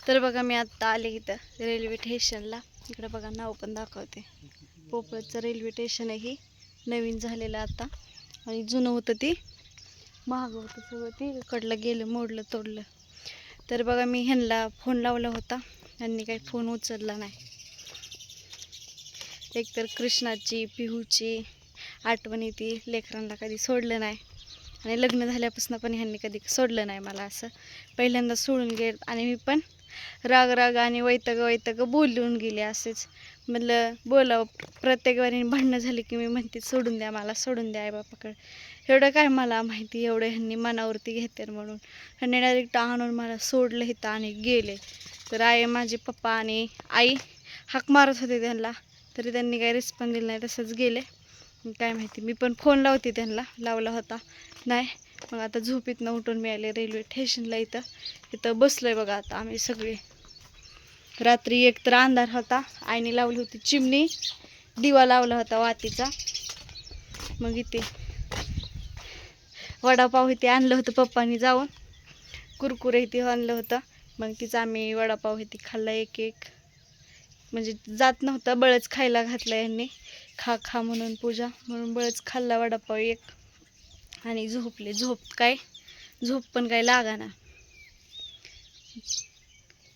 तर बघा मी आत्ता आले इथं रेल्वे स्टेशनला. इकडं बघा नाव पण दाखवते. पोपळचं रेल्वे स्टेशन आहे ही, नवीन झालेलं आता. आणि जुनं होतं ती महाग होतं सगळं, ती इकडलं गेलं मोडलं तोडलं. तर बघा मी ह्यांना फोन लावला होता, त्यांनी काही फोन उचलला नाही. एकतर कृष्णाची पिहूची आठवण येते, लेकरांना कधी सोडलं नाही. आणि लग्न झाल्यापासून पण ह्यांनी कधी सोडलं नाही मला. असं पहिल्यांदा सोडून गेल आणि मी पण राग राग आणि वैताग बोलून गेले. असेच म्हटलं बोलावं. प्रत्येक वेळी भांडणं झाली की मी म्हणते सोडून द्या, मला सोडून द्या आईबापाकडे. एवढं काय मला माहिती एवढं ह्यांनी मनावरती घेते म्हणून. ह्यांनी डायरेक्ट आणून मला सोडलं इथं आणि गेले. तर माझे पप्पा आणि आई हाक मारत होते त्यांना, तरी त्यांनी काही रिस्पॉन्स दिला नाही, तसंच गेले. काय माहिती, मी पण फोन लावते त्यांना, लावला होता नाही. मग आता झोपेतनं उठून मिळाले रेल्वे स्टेशनला. इथं बसलोय बघा आता आम्ही सगळे. रात्री एक तर अंधार होता, आईने लावली होती चिमणी, दिवा लावला होता वातीचा. मग इथे वडापाव इथे आणलं होतं पप्पांनी जाऊन, कुरकुरे इथे आणलं होतं. मग तिचं आम्ही वडापाव इथे खाल्ला एक एक, म्हणजे जात नव्हता बळच खायला घातला यांनी. खा खा म्हणून पूजा म्हणून बळच खाल्ला वडापाव एक. आणि झोपले. झोप पण काय लागाना.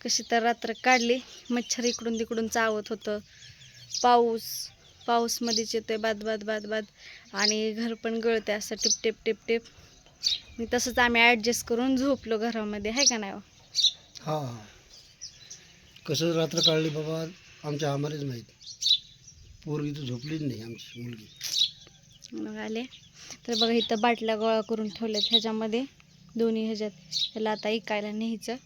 कशी तर रात्र काढली. मच्छर इकडून तिकडून चावत होतं. पाऊस मध्येच येतोय बाद बाद बाद बाद, आणि घर पण गळते असं टिप टिप टिप टिप. मी तसंच आम्ही ॲडजस्ट करून झोपलो घरामध्ये, आहे का नाही? हा, कसं रात्र काढली बाबा आमच्या आम्हालाच माहीत. पोरगी तर झोपलीच नाही आमची मुलगी. मग आले तर बघा इथं बाटल्या गोळा करून ठेवल्यात ह्याच्यामध्ये, दोन्ही ह्याच्यात. त्याला आता इकायला न्यायचं.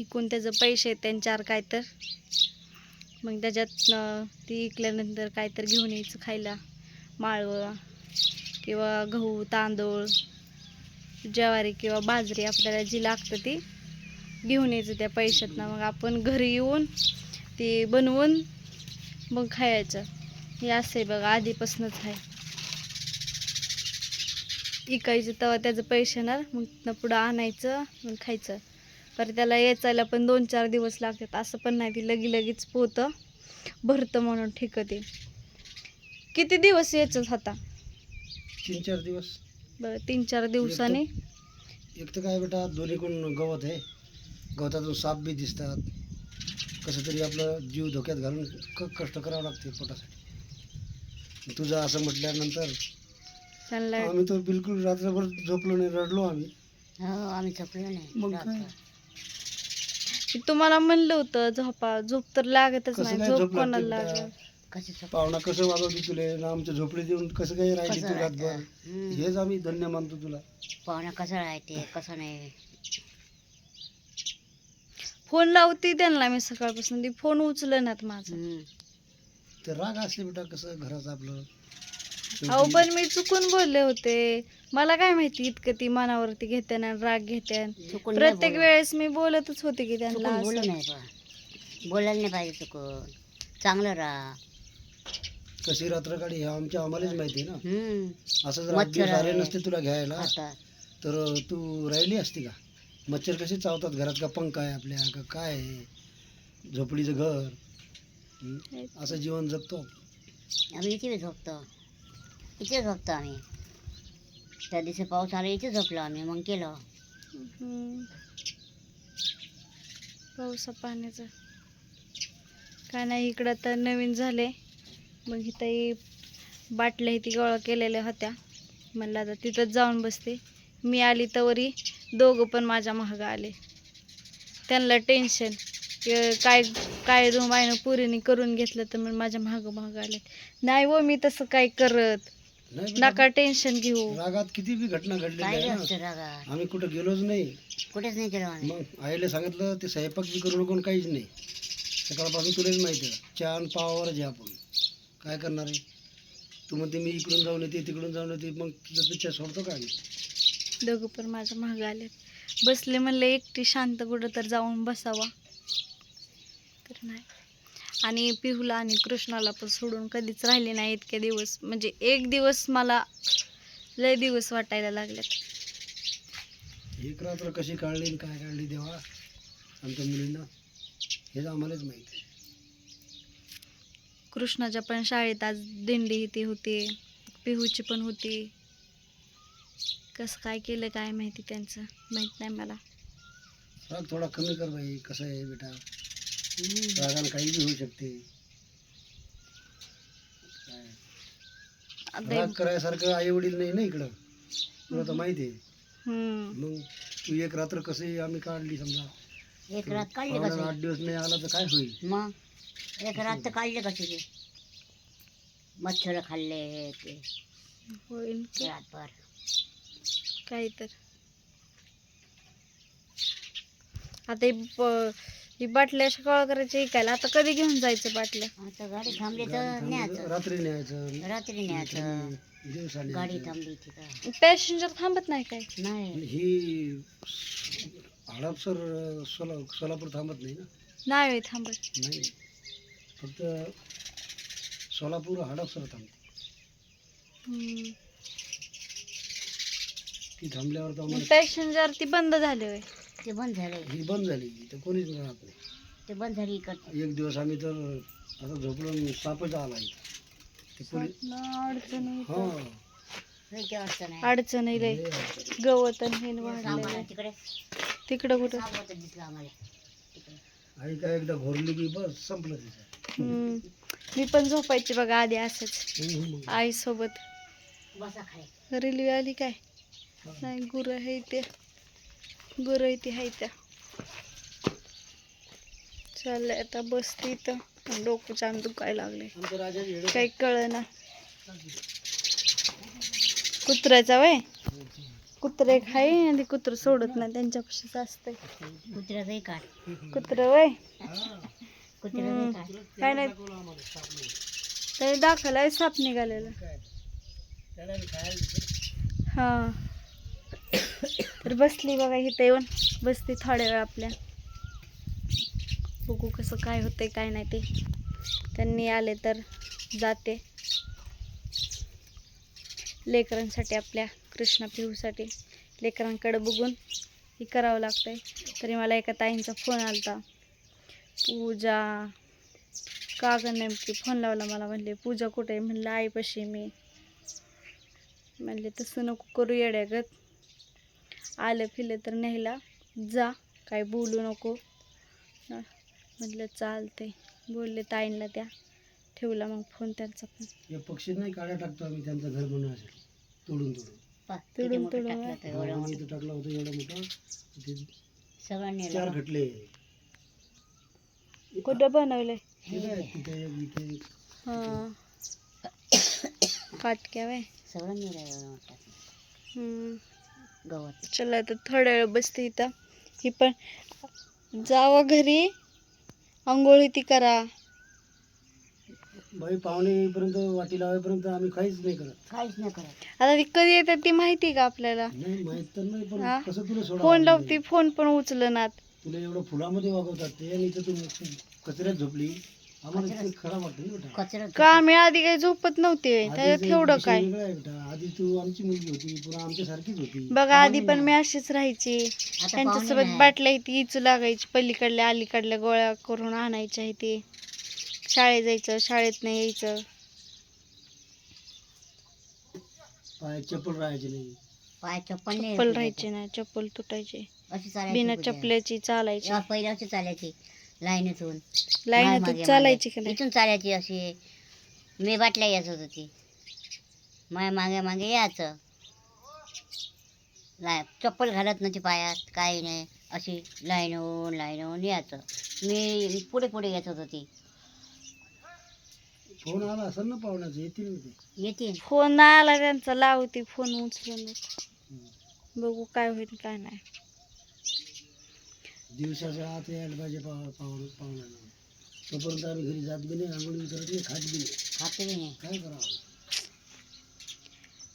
इकून त्याचं पैसे आहेत त्यांच्यावर काय तर. मग त्याच्यात ती इकल्यानंतर काय तर घेऊन यायचं खायला. माळवं किंवा गहू तांदूळ ज्वारी किंवा बाजरी आपल्याला जी लागतं ती घेऊन यायचं त्या पैशातनं. मग आपण घरी येऊन ते बनवून मग खायचं. हे असं आहे बघा, आधीपासूनच आहे. इकायचं तेव्हा त्याचं पैसे येणार, मग पुढं आणायचं मग खायचं. पर त्याला याचायला पण 2-4 दिवस लागतात. असं पण नाही ती लगेच पोतं भरतं म्हणून ठीक आहे. किती दिवस यायचंच होता? 3-4 दिवस. बरं 3-4 दिवसांनी. एक तर काय बेटा, दोन्हीकडून गवत आहे, गवतातून साप बी दिसतात. कसं तरी आपलं जीव धोक्यात घालून कष्ट करावं लागते पोटासाठी. तुझं असं म्हटल्यानंतर आम्ही तर बिलकुल रात्रभर झोपलो नाही, रडलो आम्ही. आम्ही झोपलो नाही. मग काय, तुम्हाला म्हणलं होतं झोप तर लागतच कसं नाही. काय झोप झोप लागते कोणाला बेटा? लागत? पाहुणा कसं वागवते तुले ना, आमच्या झोपडी देऊन कसं काही राहिली कसं तू रातभर. राहतं? हेच आम्ही धन्य मानतो तुला. पाहुणा कसं राहते कसं नाही. फोन लावते त्यांना मी सकाळपासून, ती फोन उचलनात माझा. ते राग असले बेटा, कसं घराचं आपलं. अहो पण मी चुकून बोलले होते. मला काय माहिती इतकं ती मनावरती घेते ना, राग घेते. चुकून प्रत्येक वेळेस मी बोलतच होते की त्यांना चुकून बोलू असं. नाही बा, बोलायला नाही पाहिजे चुकून. चांगलं राहा. कशी रात्र काढी हे आमच्या आम्हालाच माहिती आहे ना. असं जर मच्छर आले आहे नसते तुला घ्यायला हातात. तर तू राहिली असती का? मच्छर कसे चावतात घरात, का पंखा आहे आपल्या का काय आहे, झोपडीचं घर. असं जीवन जगतो आम्ही इथे झोपतो आम्ही. त्या दिवशी पाऊस आला इथे झोपलो आम्ही. मग केलं पावसा पाण्याचं काय नाही. इकडं तर नवीन झाले. मग इथं बाटल्या इथे गोळा केलेल्या होत्या. म्हणलं आता तिथंच जाऊन बसते. मी आली तवरी दोघं पण माझ्या महागा आले. त्यांना टेन्शन काय रूम आहे ना पुरीने करून घेतलं, तर मग माझ्या महाग आले. नाही हो, मी तसं काय करत नका टेन्शन घेऊ. रागात किती बी घटना घडलेल्या काय आहे असतं ना. रागात? आम्ही कुठं गेलोच नाही, कुठेच नाही गेलो आम्ही. मग आईला सांगितलं ते स्वयंपाक बी करू नको, काहीच नाही. सकाळपासून तुलाच माहिती आहे, चहा आणि पावावरच आहे आपण. काय करणार आहे? तू म्हणते मी इकडून जाऊन येते तिकडून जाऊन येते, मग तुझं पिच्छा सोडतो का आम्ही? दोघं पण माझ्या महाग आले. बसले म्हणले एकटी शांत कुठं तर जाऊन बसावा, तर नाही. आणि पिहूला आणि कृष्णाला पण सोडून कधीच राहिले नाही इतके दिवस. म्हणजे एक दिवस मला लय दिवस वाटायला लागले. एक रात्र कशी काढली आणि काय काढली देवा. आमच्या मुलींना, हेच आम्हालाच माहीत आहे. कृष्णाच्या पण शाळेत आज दिंडी ती होती, पिहूची पण होती. कसं काय केलं काय माहिती, त्यांचं माहीत नाही मला. राग थोडा कमी कर बाई. कसं आहे बेटा, रागानं काही बी होऊ शकते. काय आता राग करायसारखं आई वडील नाही ना इकडं, तुला तर माहिती आहे. हम्म. मग तू एक रात्र कसे आम्ही काढली समजा, एक रात काढले पाहुण्याला कसे 8 दिवस नाही आला तर काय होईल. मग एक रात तर काढले कसे ते मच्छर खाल्ले हे ते होईल की रातभर. काय तर. आता ही बाटल्या अशा कळ करायच्या ऐकायला, आता कधी घेऊन जायचं बाटल्या? आता गाडी थांबली तर गाडी थांबली तर न्यायचं, रात्री न्यायचं, रात्री न्यायचं. दिवसा गाडी न्यायचं. थांबली तिथं पॅसेंजर थांबत नाही काय? नाही. ही हडपसर सोलापूर थांबत नाही ना. नाही होय थांबत. नाही, फक्त सोलापूर हडपसर थांबते. हम्म. ती थांबल्यावर तर आम्हाला पॅसेंजर ती बंद झाले होय. ते बंद झाले, ही बंद झाली तर कोणीच राहत नाही. ते बंद झाली इकडं. एक दिवस आम्ही तर आता झोपलो आणि सापच आला इथं. ते पोलीस अडचण हो लई अडचण आहे. अडचण आहे लय. गवत आणि हे वाढलेलं आम्हाला आहे. तिकडे तिकडं कुठं? सावध दिसलं आम्हाला तिकडे. आई काय एकदा घोरली की बस संपलं तिचं. मी पण झोपायची बघा आधी असंच मग आई सोबत. बसा खाली. रेल्वे आली काय? नाही, गुरं आहे ते, गुरं इथे आहे त्या. चाललंय आता बसते इथं, डोकं छान दुखायला लागले, आमच्या राजाची येडं काही कळना. कुत्र्याचा वय कुत्रे खाय आणि ते कुत्रं सोडत नाही, त्यांच्यापाशीच असतंय कुत्र्याचंही काढ. कुत्रं वय. कुत्र्याचंही काढ. काय नाही, त्याने दाखवलाय साप निघालेला. त्याला खायला हा, तर बसली बघा इथं येऊन, बसते थोड्या वेळ आपल्या. बघू कसं काय होतंय काय नाही ते. त्यांनी आले तर जाते. लेकरांसाठी, आपल्या कृष्णा पिहूसाठी लेकरांकडे बघून हे करावं लागतंय. तरी मला एका ताईंचा फोन आलता, पूजा का ग नेमकी फोन लावला मला. म्हणले पूजा कुठे आहे? म्हणलं आईपाशी मी. म्हणले तसं नको करू येड्यागत, आलं फिरलं तर न्यायला जा, काय बोलू नको. म्हटलं चालतंय, बोलले ताईंना त्या. ठेवला मग फोन त्यांचा पण. या पक्षी नाही काढ्या टाकतो आम्ही त्यांचं घर बनवण्यासाठी, तोडून तोडून. किती मोठं तुडून टाकलं होतं एवढं आम्ही मोठं. इथं टाकलं होतं एवढं मोठं, ते सगळं नेलं. 4 खटले. कुठं बनवलंय? ते काय तिथे एक, इथे एक. हां, काटक्या वय. सगळं नेलं एवढं मोठं गवत. चला आता थोड्या वेळ बसते इथं. ही पण जावा घरी, आंघोळी ती करा. बाई पाहुणे येईपर्यंत, वाटी लावायपर्यंत आम्ही काहीच नाही करत. काहीच नाही करत. आता ती कधी येतात ती माहिती का आपल्याला? नाही माहित तर नाही, पण हा? कसं तुला सोडा. फोन लावती, फोन पण उचलनात. तुला एवढं फुलामध्ये वागवतात ते, आणि इथं तू कचऱ्यात झोपली. आम्हाला इतकं खराब वाटतं ना बेटा. कचरा का आम्ही आधी काही झोपत नव्हते होय? आधीच त्याच्यात एक एवढं विषय काय? वेगळा आहे बेटा. आधी तू आमची मुलगी होती, पुन्हा आमच्यासारखीच होती. बघा आधी पण मी अशीच राहायची, आता पाहुणे त्यांच्यासोबत नाही. बाटल्या इथे इचू लागायची, पलीकडल्या अलीकडल्या गोळ्या करून आणायच्या इथे. शाळेत जायचं, शाळेत नाही यायचं. पाय चप्पल राहायचे नाही. पाय चप्पल नाही चप्पल राहायची नाही, चप्पल तुटायची, अशी चालायची बिना पूजा. चपल्याची चालायची. या पहिल्या अशी चालायची लाईनीतून. लाईनीतून मागे- चालायची मागे. का नाही? इथून चालायची अशी. मी बाटल्या येत होती, माय मागे मागे यायचं. चप्पल घालत नव्हती पायात, काही नाही, अशी लाईनहून यायचं. मी पुढे पुढे येत होती. फोन आला असेल ना पाहुण्याचं, येतील ना ते. येते फोन नाही आला त्यांचा, लावते फोन उचलून. बघू काय होईल काय नाही. दिवसाच्या आत यायला पाहिजे पाहुण्याला. तोपर्यंत आम्ही घरी जात बी नाही, आंघोळी करत नाही, खात बी नाही. खाते बी नाही. काय करावं?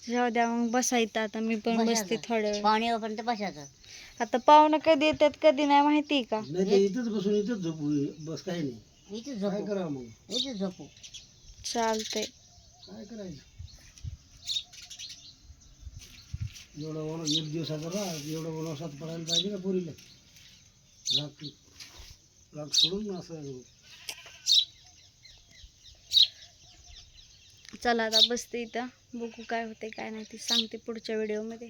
जाऊ द्या मग, बसायचं आता. मी पण बसते बसायचं. थोड्या वेळ. पाहुणे येईपर्यंत बसायचं. आता पाहुणं कधी येतात कधी नाही माहिती का? नाही ते इथंच बसून इथंच झोपू, बस काही नाही. इथेच काय झोपू, करावं मग? इथेच झोपू. चालतंय. काय करायचं? एवढं एक दिवसाचं राह, एवढं वनवासात पडायला पाहिजे का पोरीला? रात्री राग सोडून असं चला आता बसते इथं, बघू काय होते काय नाही ते सांगते पुढच्या व्हिडिओमध्ये.